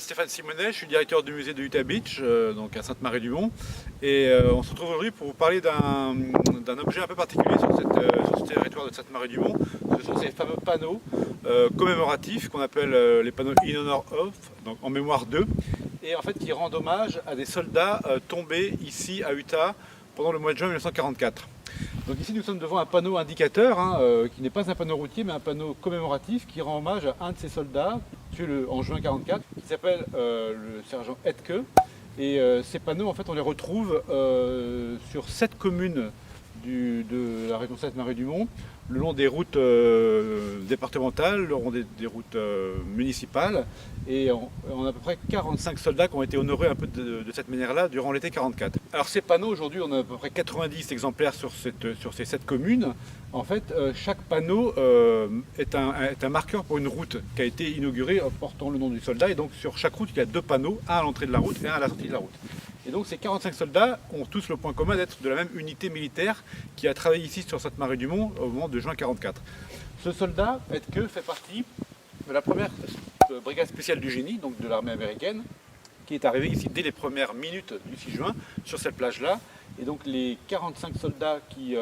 Stéphane Simonet, je suis directeur du musée de Utah Beach, donc à Sainte-Marie-du-Mont. Et on se retrouve aujourd'hui pour vous parler d'un objet un peu particulier sur ce territoire de Sainte-Marie-du-Mont. Ce sont ces fameux panneaux commémoratifs qu'on appelle les panneaux In Honor of, donc en mémoire d'eux, et en fait qui rendent hommage à des soldats tombés ici à Utah pendant le mois de juin 1944. Donc ici nous sommes devant un panneau indicateur, qui n'est pas un panneau routier mais un panneau commémoratif qui rend hommage à un de ces soldats tué en juin 1944 qui s'appelle le sergent Hetke. Et ces panneaux en fait on les retrouve sur 7 communes de la région Sainte-Marie-du-Mont, le long des routes départementales, le long des routes municipales, et on a à peu près 45 soldats qui ont été honorés un peu de cette manière-là durant l'été 44. Alors ces panneaux, aujourd'hui on a à peu près 90 exemplaires sur ces 7 communes. En fait, chaque panneau est un marqueur pour une route qui a été inaugurée portant le nom du soldat, et donc sur chaque route il y a 2 panneaux, un à l'entrée de la route et un à la sortie de la route. Et donc ces 45 soldats ont tous le point commun d'être de la même unité militaire qui a travaillé ici sur Sainte-Marie-du-Mont au moment de juin 1944. Ce soldat, Hetke, fait partie de la première brigade spéciale du génie, donc de l'armée américaine, qui est arrivée ici dès les premières minutes du 6 juin sur cette plage-là. Et donc les 45 soldats qui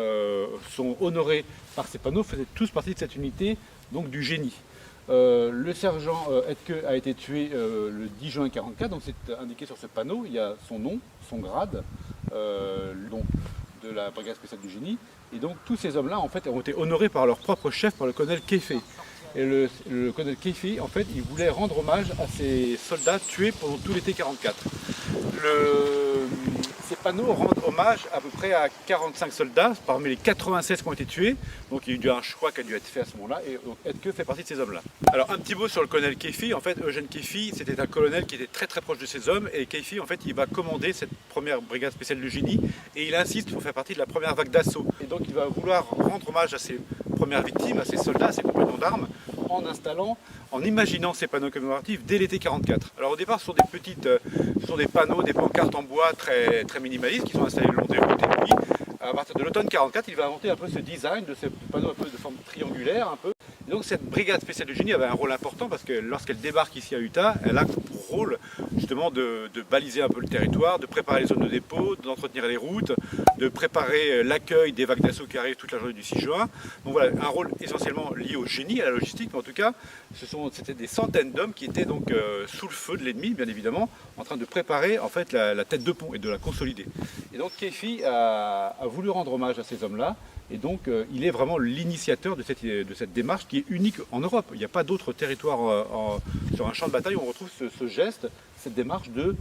sont honorés par ces panneaux faisaient tous partie de cette unité donc, du génie. Le sergent Hetke a été tué le 10 juin 1944, donc c'est indiqué sur ce panneau, il y a son nom, son grade, donc de la brigade spéciale du génie, et donc tous ces hommes-là en fait ont été honorés par leur propre chef, par le colonel Keifi. Et le colonel Keifi, en fait, il voulait rendre hommage à ces soldats tués pendant tout l'été 1944. Ces panneaux rendent hommage à peu près à 45 soldats, parmi les 96 qui ont été tués. Donc il y a eu un choix qui a dû être fait à ce moment-là, et donc Hetke fait partie de ces hommes-là. Alors un petit mot sur le colonel Keifi. En fait, Eugène Keifi, c'était un colonel qui était très très proche de ces hommes, et Keifi, en fait, il va commander cette première brigade spéciale du génie, et il insiste pour faire partie de la première vague d'assaut. Et donc il va vouloir rendre hommage à ces premières victimes, à ces soldats, à ces compagnons d'armes, en imaginant ces panneaux commémoratifs dès l'été 1944. Alors au départ, ce sont des panneaux, des pancartes en bois très, très minimalistes qui sont installés le long des routes. Et puis, à partir de l'automne 1944, il va inventer un peu ce design de ces panneaux un peu de forme triangulaire, un peu. Et donc cette brigade spéciale du génie avait un rôle important parce que lorsqu'elle débarque ici à Utah, elle a pour rôle justement de baliser un peu le territoire, de préparer les zones de dépôt, d'entretenir les routes, de préparer l'accueil des vagues d'assaut qui arrivent toute la journée du 6 juin. Donc voilà, un rôle essentiellement lié au génie, à la logistique, mais en tout cas, c'était des centaines d'hommes qui étaient donc sous le feu de l'ennemi, bien évidemment, en train de préparer en fait la tête de pont et de la consolider. Et donc Keifi a voulu rendre hommage à ces hommes-là. Et donc, il est vraiment l'initiateur de cette démarche qui est unique en Europe. Il n'y a pas d'autre territoire sur un champ de bataille où on retrouve ce geste, cette démarche de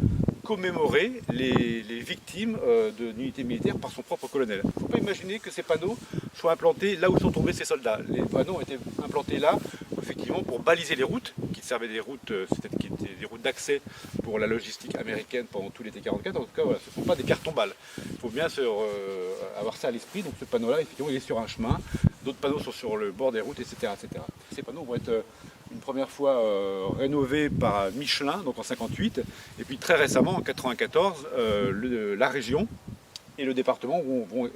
commémorer les victimes d'une unité militaire par son propre colonel. Il ne faut pas imaginer que ces panneaux soient implantés là où sont tombés ces soldats. Les panneaux ont été implantés là, effectivement, pour baliser les routes, qui servaient des routes, qui étaient des routes d'accès pour la logistique américaine pendant tout l'été 1944. En tout cas, voilà, ce ne sont pas des cartons-balles. Il faut bien avoir ça à l'esprit. Donc ce panneau-là, effectivement, il est sur un chemin. D'autres panneaux sont sur le bord des routes, etc. etc. Ces panneaux vont être une première fois rénovés par Michelin, donc en 1958, et puis très récemment, en 1994, la région et le département vont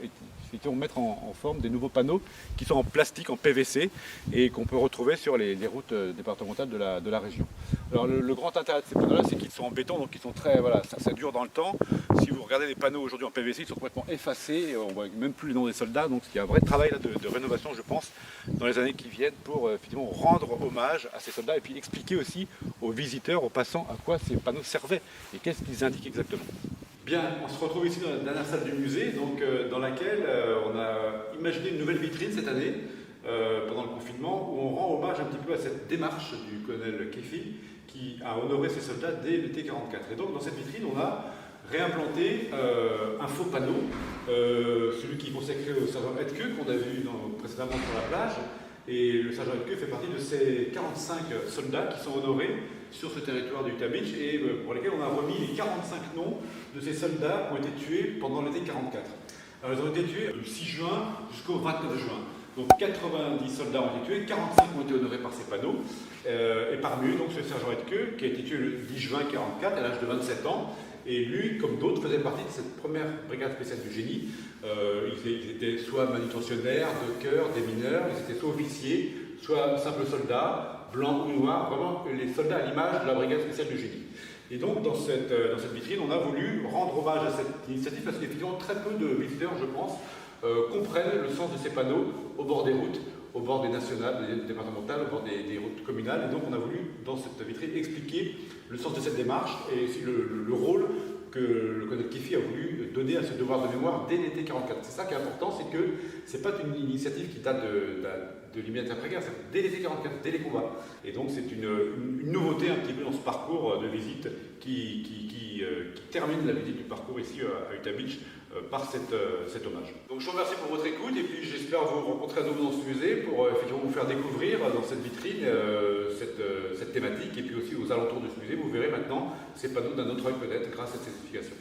effectivement mettre en forme des nouveaux panneaux qui sont en plastique, en PVC, et qu'on peut retrouver sur les routes départementales de la région. Alors le grand intérêt de ces panneaux-là, c'est qu'ils sont en béton, donc ils sont très, voilà, ça dure dans le temps. Si vous regardez les panneaux aujourd'hui en PVC, ils sont complètement effacés, on ne voit même plus les noms des soldats, donc il y a un vrai travail là, de rénovation, je pense, dans les années qui viennent pour effectivement rendre hommage à ces soldats et puis expliquer aussi aux visiteurs, aux passants, à quoi ces panneaux servaient et qu'est-ce qu'ils indiquent exactement. Bien, on se retrouve ici dans la dernière salle du musée, donc, dans laquelle on a imaginé une nouvelle vitrine cette année, pendant le confinement, où on rend hommage un petit peu à cette démarche du colonel Keifi qui a honoré ses soldats dès l'été 1944. Et donc dans cette vitrine, on a réimplanté un faux panneau, celui qui est consacré au sergent Hetke qu'on a vu précédemment sur la plage. Et le sergent Hetke fait partie de ces 45 soldats qui sont honorés sur ce territoire du Utah Beach et pour lesquels on a remis les 45 noms de ces soldats qui ont été tués pendant l'été 1944. Alors, ils ont été tués du 6 juin jusqu'au 29 juin. Donc 90 soldats ont été tués, 45 ont été honorés par ces panneaux. Et parmi eux, donc, ce sergent Hetke, qui a été tué le 10 juin 1944 à l'âge de 27 ans. Et lui, comme d'autres, faisait partie de cette première brigade spéciale du génie. Ils étaient soit manutentionnaires, dockers, des mineurs, ils étaient soit officiers, soit simples soldats, blancs ou noirs, vraiment les soldats à l'image de la brigade spéciale du génie. Et donc dans cette vitrine, on a voulu rendre hommage à cette initiative parce qu'effectivement très peu de visiteurs, je pense, comprennent le sens de ces panneaux au bord des routes, au bord des nationales, des départementales, au bord des routes communales. Et donc on a voulu, dans cette vitrine, expliquer le sens de cette démarche et aussi le rôle que le colonel Kefi a voulu donner à ce devoir de mémoire dès l'été 44. C'est ça qui est important, c'est que c'est pas une initiative qui date de l'immédiat après-guerre, c'est dès l'été 44, dès les combats. Et donc c'est une nouveauté un petit peu dans ce parcours de visite qui termine la visite du parcours ici à Utah Beach par cet hommage. Donc je vous remercie pour votre écoute et puis j'espère vous rencontrer à nouveau dans ce musée pour effectivement vous faire découvrir dans cette vitrine cette thématique et puis aussi aux alentours de ce musée, vous verrez maintenant ces panneaux d'un autre œil peut-être grâce à cette explication.